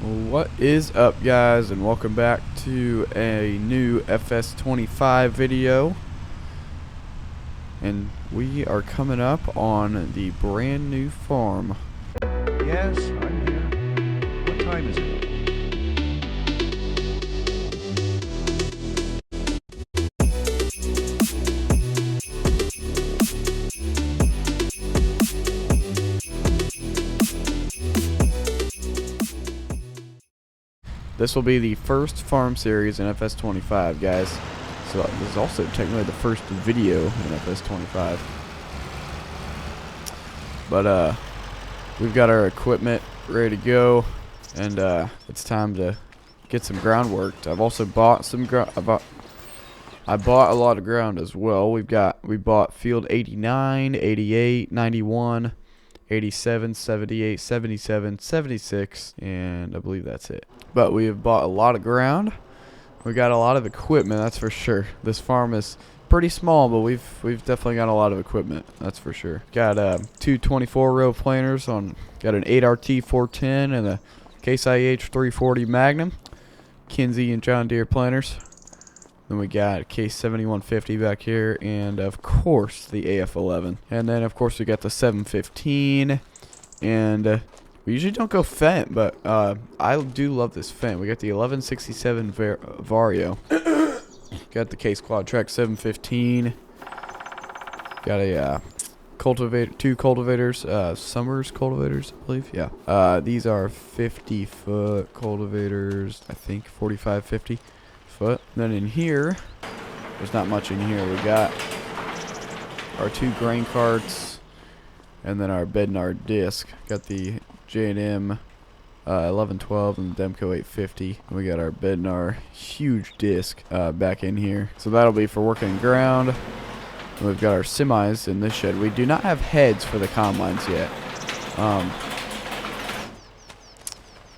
What is up, guys, and welcome back to a new FS25 video. And we are coming up on the brand new farm. Yes, I'm here. What time is it? This will be the first farm series in FS25, guys. So this is also technically the first video in FS25. But we've got our equipment ready to go, and it's time to get some ground worked. I've also bought some ground. I bought a lot of ground as well. We bought field 89, 88, 91, 87, 78, 77, 76, and I believe that's it. But we have bought a lot of ground. We got a lot of equipment, that's for sure. This farm is pretty small, but we've definitely got a lot of equipment, that's for sure. Got two 24-row planters on. Got an 8RT 410 and a Case IH 340 Magnum, Kinsey and John Deere planters. Then we got a Case 7150 back here, and of course the AF11. And then of course we got the 715, and we usually don't go Fent, but I do love this Fent. We got the 1167 Vario. Got the Case Quad Track 715. Got a two cultivators, Summers cultivators, I believe. Yeah. These are 50-foot cultivators. I think 45, 50 foot. Then in here, there's not much in here. We got our two grain carts, and then our Bednar disc. Got the J&M 1112 and the Demco 850. And we got our Bednar huge disc back in here. So that'll be for working ground. And we've got our semis in this shed. We do not have heads for the combines yet.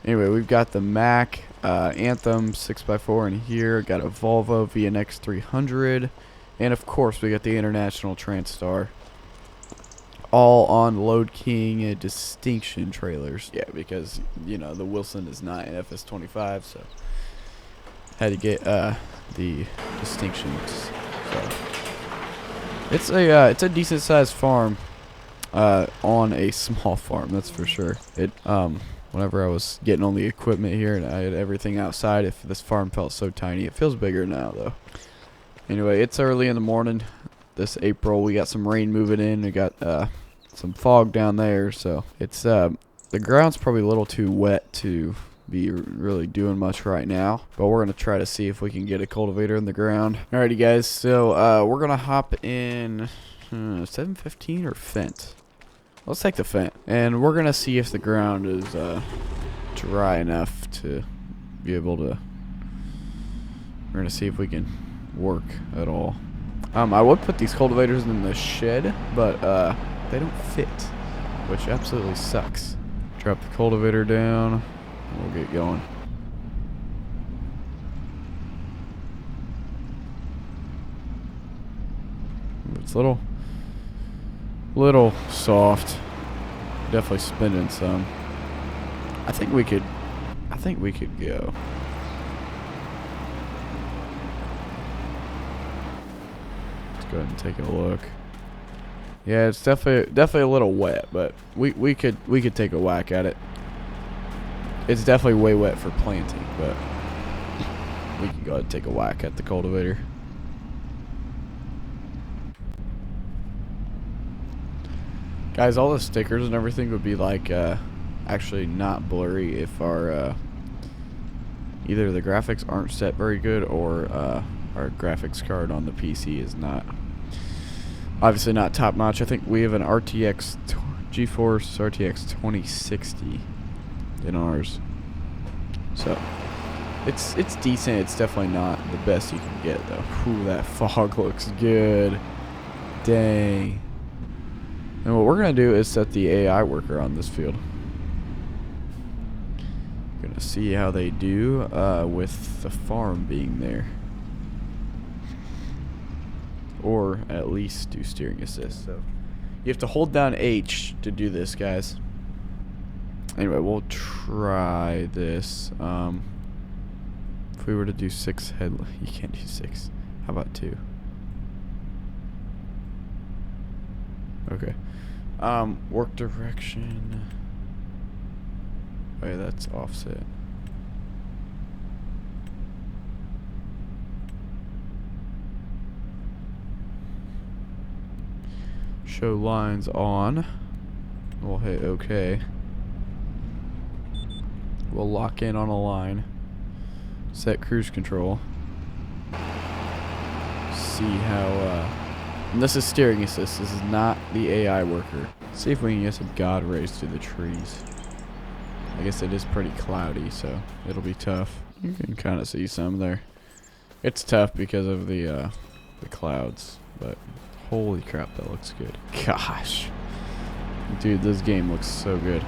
Anyway, we've got the Mac Anthem 6x4 in here. Got a Volvo VNX 300. And of course, we got the International Transstar. All on Load King Distinction trailers. Yeah, because, you know, the Wilson is not in FS25, so had to get the Distinctions. So it's a decent sized farm on a small farm, that's for sure. Whenever I was getting all the equipment here and I had everything outside, if this farm felt so tiny. It feels bigger now, though. Anyway, it's early in the morning. This April, we got some rain moving in. We got some fog down there, so it's the ground's probably a little too wet to be really doing much right now. But we're gonna try to see if we can get a cultivator in the ground. Alrighty, guys. So we're gonna hop in 715 or Fent. Let's take the Fent, and we're gonna see if the ground is dry enough to be able to. We're gonna see if we can work at all. I would put these cultivators in the shed, but they don't fit, which absolutely sucks. Drop the cultivator down, and we'll get going. It's a little soft. Definitely spinning some. I think we could go. Go ahead and take a look. Yeah, it's definitely a little wet, but we could take a whack at it. It's definitely way wet for planting, but we can go ahead and take a whack at the cultivator. Guys, all the stickers and everything would be like actually not blurry if our either the graphics aren't set very good or our graphics card on the PC is not, obviously not top notch. I think we have an GeForce RTX 2060 in ours, so it's decent. It's definitely not the best you can get though. Ooh, that fog looks good. Dang. And what we're gonna do is set the AI worker on this field. Gonna see how they do with the farm being there. Or at least do steering assist. So you have to hold down H to do this, guys. Anyway, we'll try this. If we were to do 6 head, you can't do 6. How about 2? Okay. Work direction. Oh yeah, that's offset. Show lines on. We'll hit OK. We'll lock in on a line. Set cruise control. See how, and this is steering assist. This is not the AI worker. See if we can get some God rays through the trees. I guess it is pretty cloudy, so it'll be tough. You can kind of see some there. It's tough because of the clouds, but holy crap, that looks good. Gosh. Dude, this game looks so good.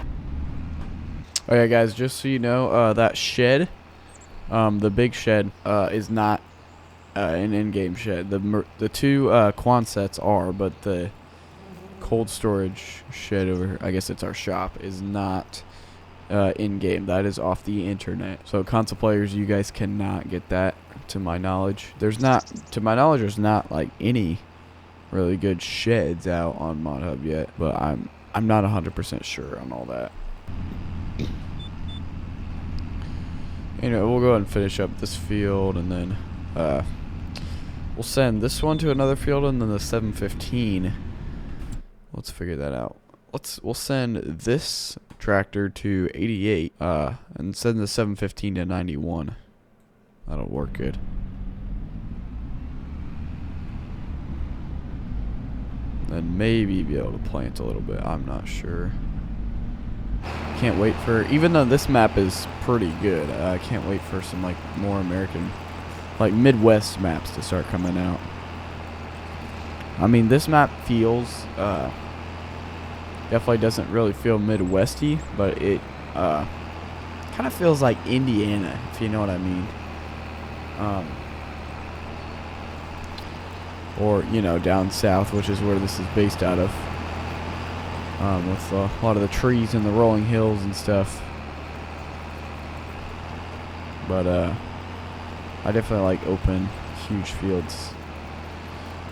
Okay, guys, just so you know, that shed, the big shed, is not an in-game shed. The 2 Quonsets are, but the cold storage shed over here, I guess it's our shop, is not in-game. That is off the internet. So console players, you guys cannot get that, to my knowledge. There's not, to my knowledge, there's not like any really good sheds out on ModHub yet, but I'm not 100% sure on all that. Anyway, we'll go ahead and finish up this field, and then we'll send this one to another field, and then the 715. Let's figure that out. We'll send this tractor to 88, and send the 715 to 91. That'll work good. And maybe be able to plant a little bit. I'm not sure. Can't wait for, even though this map is pretty good, I can't wait for some like more American, like Midwest maps to start coming out. I mean, this map feels, definitely doesn't really feel Midwesty, but it kind of feels like Indiana, if you know what I mean. Or, you know, down south, which is where this is based out of. With a lot of the trees and the rolling hills and stuff. But I definitely like open, huge fields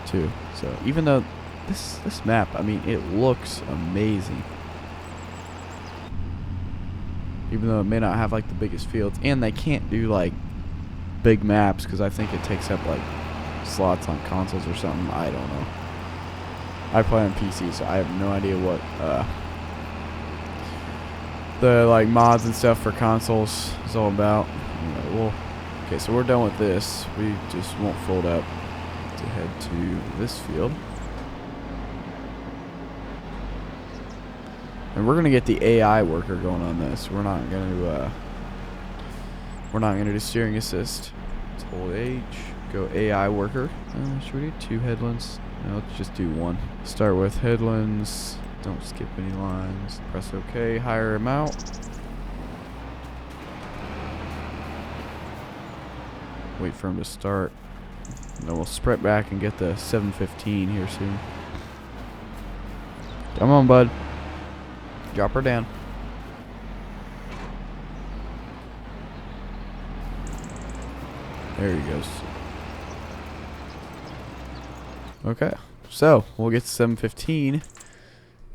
too. So even though this map, I mean, it looks amazing. Even though it may not have like the biggest fields, and they can't do like big maps because I think it takes up like slots on consoles or something. I don't know. I play on PC, so I have no idea what the like mods and stuff for consoles is all about. Well, okay, so we're done with this. We just won't fold up to head to this field, and we're gonna get the AI worker going on this. We're not gonna do steering assist. Let's hold H. Go AI worker. Should we do 2 headlands? No, let's just do 1. Start with headlands. Don't skip any lines. Press OK. Hire him out. Wait for him to start. And then we'll sprint back and get the 715 here soon. Come on, bud. Drop her down. There he goes. Okay, so we'll get 715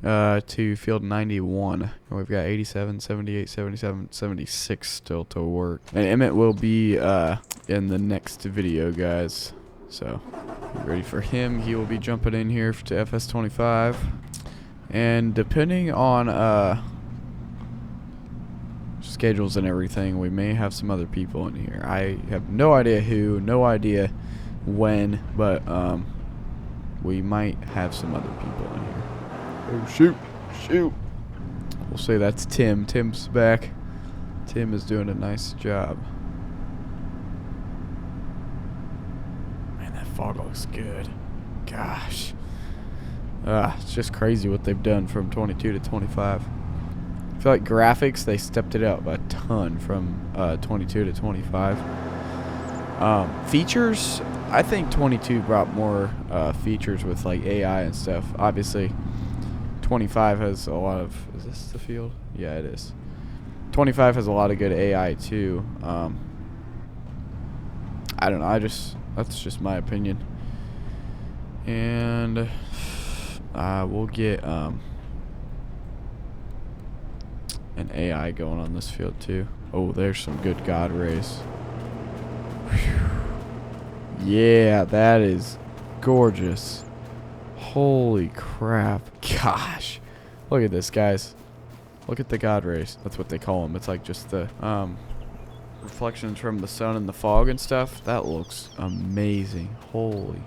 to field 91. And we've got 87, 78, 77, 76 still to work. And Emmett will be in the next video, guys. So be ready for him. He will be jumping in here to FS25. And depending on schedules and everything, we may have some other people in here. I have no idea who, no idea when, but we might have some other people in here. Oh, shoot. We'll say that's Tim. Tim's back. Tim is doing a nice job. Man, that fog looks good. Gosh. It's just crazy what they've done from 22 to 25. I feel like graphics, they stepped it up a ton from 22 to 25. Features, I think 22 brought more features with like AI and stuff. Obviously, 25 has a lot of, is this the field? Yeah, it is. 25 has a lot of good AI too. I don't know. That's just my opinion. And we'll get an AI going on this field too. Oh, there's some good God rays. Whew. Yeah, that is gorgeous. Holy crap. Gosh. Look at this, guys. Look at the God rays. That's what they call them. It's like just the reflections from the sun and the fog and stuff. That looks amazing. Holy.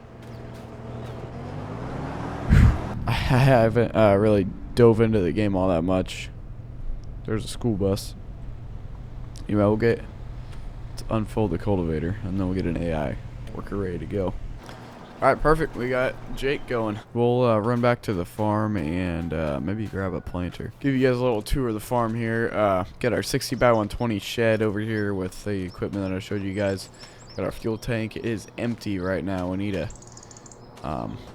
I haven't really dove into the game all that much. There's a school bus. Anyway, we'll get to unfold the cultivator, and then we'll get an AI worker ready to go. Alright, perfect. We got Jake going. We'll run back to the farm and maybe grab a planter. Give you guys a little tour of the farm here. Got our 60 by 120 shed over here with the equipment that I showed you guys. Got our fuel tank. It is empty right now. We need to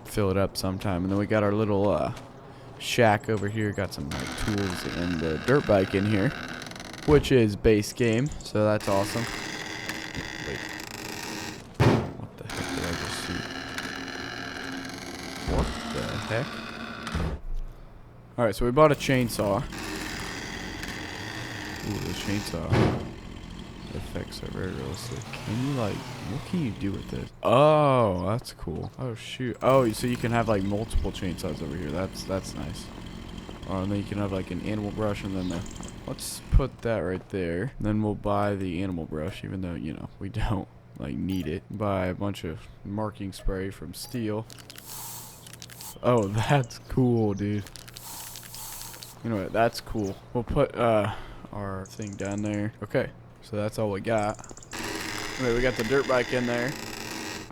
fill it up sometime. And then we got our little shack over here. Got some like tools and the dirt bike in here, which is base game. So that's awesome. Wait. What the heck did I just see? What the heck? Alright, so we bought a chainsaw. Ooh, the chainsaw effects are very realistic. Can you like, what can you do with this? Oh, that's cool. Oh shoot. Oh, so you can have like multiple chainsaws over here. That's nice. And then you can have like an animal brush and then the, let's put that right there. Then we'll buy the animal brush, even though, you know, we don't like need it. Buy a bunch of marking spray from Steel. Oh, that's cool, dude. You know what? That's cool. We'll put our thing down there. Okay, so that's all we got. Anyway, we got the dirt bike in there.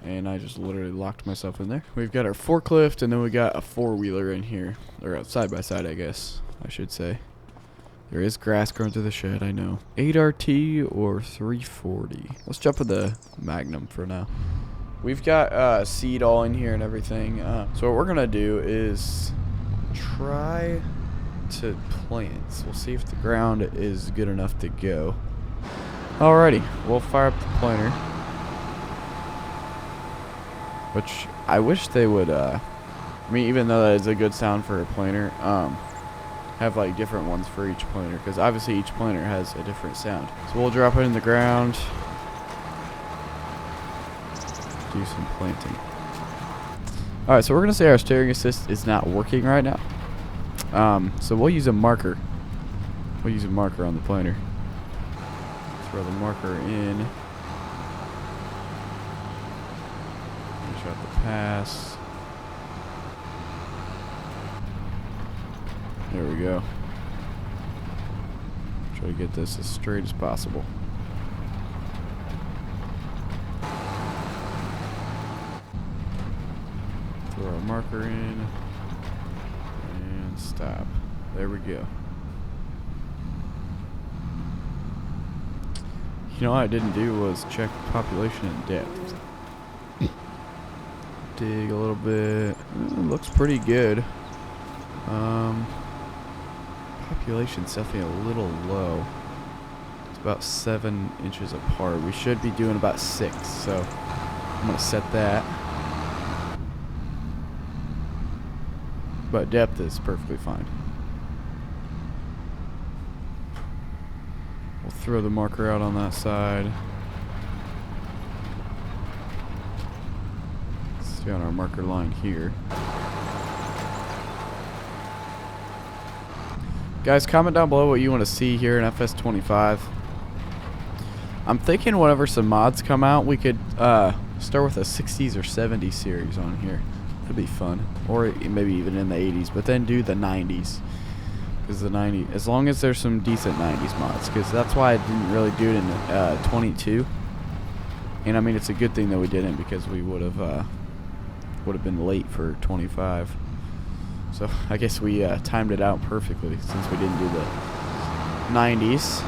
And I just literally locked myself in there. We've got our forklift, and then we got a four-wheeler in here. Or side by side, I guess, I should say. There is grass growing through the shed, I know. 8RT or 340. Let's jump with the Magnum for now. We've got seed all in here and everything. So what we're going to do is try to plant. So we'll see if the ground is good enough to go. Alrighty, we'll fire up the planter. Which I wish they would, I mean, even though that is a good sound for a planter, have like different ones for each planter, because obviously each planter has a different sound. So we'll drop it in the ground, do some planting. Alright, so we're going to say our steering assist is not working right now. So we'll use a marker. We'll use a marker on the planter. Throw the marker in. Finish out the pass. There we go. Try to get this as straight as possible. Throw our marker in. And stop. There we go. You know what I didn't do was check population and depth. Dig a little bit. It looks pretty good. Population's definitely a little low. It's about 7 inches apart. We should be doing about 6, so I'm gonna set that. But depth is perfectly fine. We'll throw the marker out on that side. Stay on our marker line here. Guys, comment down below what you want to see here in FS25. I'm thinking whenever some mods come out, we could start with a 60s or 70s series on here. That'd be fun. Or maybe even in the 80s, but then do the 90s. Because the 90s, as long as there's some decent 90s mods, because that's why I didn't really do it in 22. And I mean, it's a good thing that we didn't, because we would have been late for 25. So I guess we timed it out perfectly since we didn't do the 90s.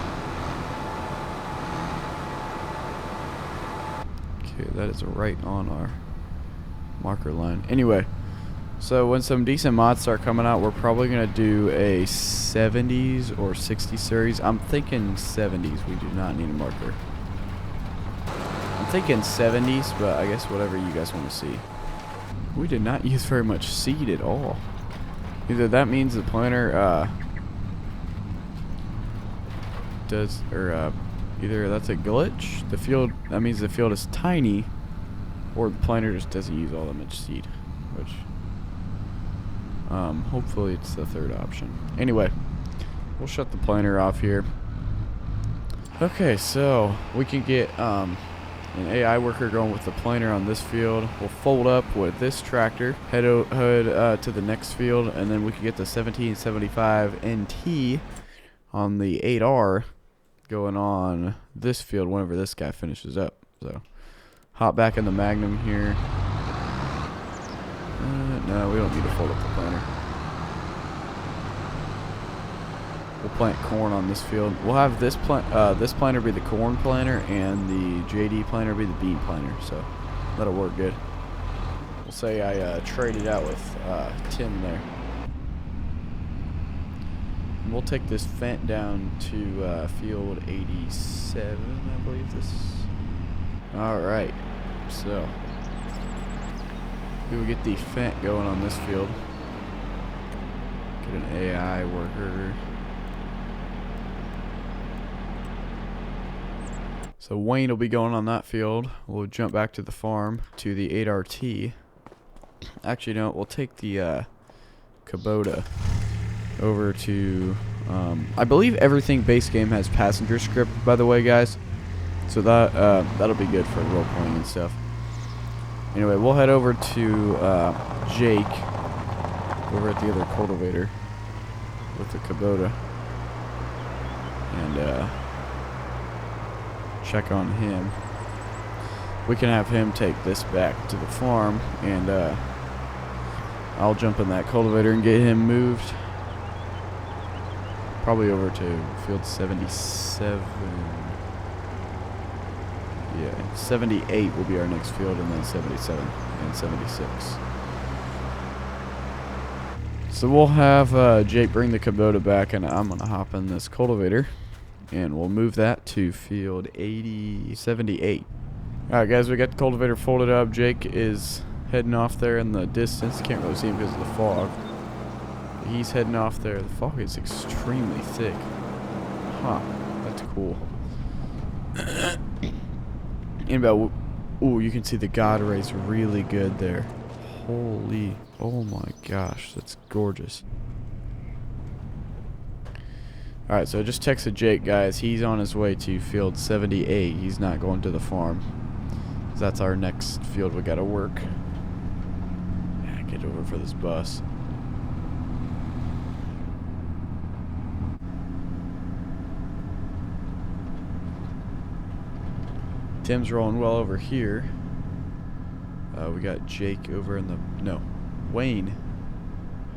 Okay, that is right on our marker line. Anyway, So when some decent mods start coming out, we're probably going to do a 70s or 60s series. I'm thinking 70s. We do not need a marker. I'm thinking 70s, but I guess whatever you guys want to see. We did not use very much seed at all. Either that means the planter does, or either that's a glitch. The field, that means the field is tiny, or the planter just doesn't use all that much seed, which hopefully it's the third option. Anyway, we'll shut the planter off here. Okay, so we can get an AI worker going with the planter on this field. We'll fold up with this tractor, head to the next field, and then we can get the 1775 NT on the 8R going on this field whenever this guy finishes up. So hop back in the Magnum here. No, we don't need to fold up the planter. We'll plant corn on this field. We'll have this planter be the corn planter and the JD planter be the bean planter. So that'll work good. We'll say I traded out with Tim there. And we'll take this Fent down to field 87, I believe this. Alright, so we will get the Fent going on this field. Get an AI worker. So Wayne will be going on that field. We'll jump back to the farm to the 8RT. Actually, no, we'll take the Kubota over to I believe everything base game has passenger script, by the way, guys. So that that'll be good for role playing and stuff. Anyway, we'll head over to Jake over at the other cultivator with the Kubota and check on him. We can have him take this back to the farm, and I'll jump in that cultivator and get him moved. Probably over to field 77. Yeah, 78 will be our next field, and then 77 and 76. So we'll have Jake bring the Kubota back, and I'm gonna hop in this cultivator, and we'll move that to field 78. Alright guys, we got the cultivator folded up. Jake is heading off there in the distance. Can't really see him because of the fog. He's heading off there. The fog is extremely thick. Huh, that's cool. And about, ooh, you can see the God rays really good there. Holy, oh my gosh, that's gorgeous. Alright, so I just texted Jake, guys. He's on his way to field 78. He's not going to the farm. That's our next field we gotta work. Yeah, get over for this bus. Tim's rolling well over here. We got Jake over in the... No, Wayne.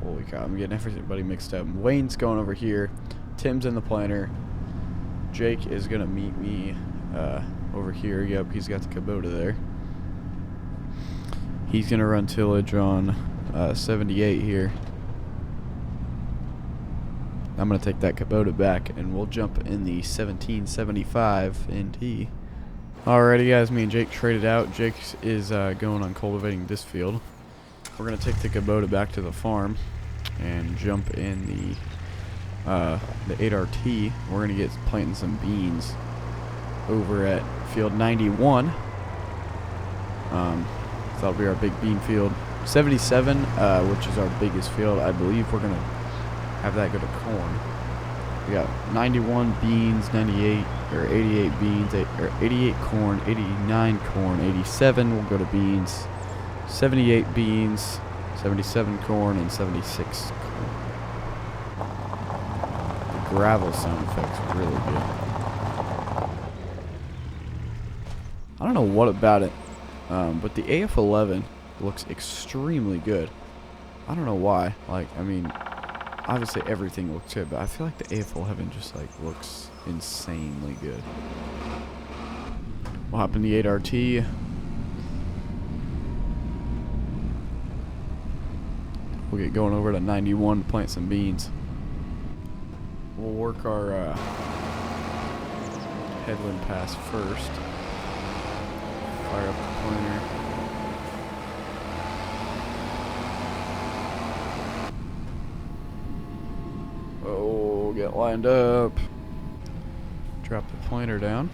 Holy cow, I'm getting everybody mixed up. Wayne's going over here. Tim's in the planter. Jake is going to meet me over here. Yep, he's got the Kubota there. He's going to run tillage on 78 here. I'm going to take that Kubota back, and we'll jump in the 1775 NT. Alrighty guys, me and Jake traded out. Jake is going on cultivating this field. We're going to take the Kubota back to the farm and jump in the 8RT. We're going to get planting some beans over at field 91. So that'll be our big bean field. 77, which is our biggest field, I believe we're going to have that go to corn. We got 91 beans, 98 or 88 beans, 88 corn, 89 corn, 87 will go to beans, 78 beans, 77 corn, and 76 corn. The gravel sound effect's really good. I don't know what about it, but the AF11 looks extremely good. I don't know why. Like, I mean, obviously everything looks good, but I feel like the AF11 just like looks insanely good. We'll hop in the 8RT. We'll get going over to 91 to plant some beans. We'll work our headland pass first. Fire up the pointer. Oh, get lined up. Drop the pointer down.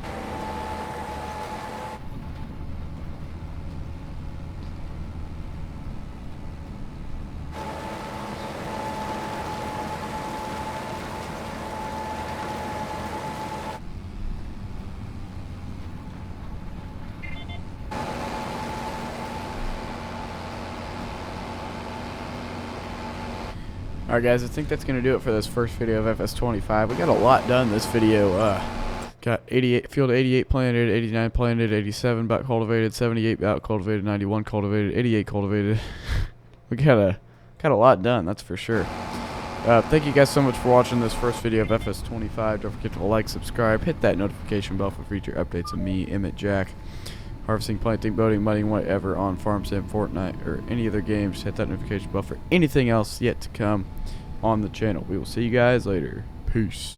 Alright guys, I think that's going to do it for this first video of FS25. We got a lot done this video. Got 88 field 88 planted, 89 planted, 87 about cultivated, 78 about cultivated, 91 cultivated, 88 cultivated. We got a lot done, that's for sure. Thank you guys so much for watching this first video of FS25. Don't forget to like, subscribe, hit that notification bell for future updates of me, Emmett, Jack, harvesting, planting, boating, mudding, whatever on Farm Sim, Fortnite, or any other games. Hit that notification bell for anything else yet to come on the channel. We will see you guys later. Peace.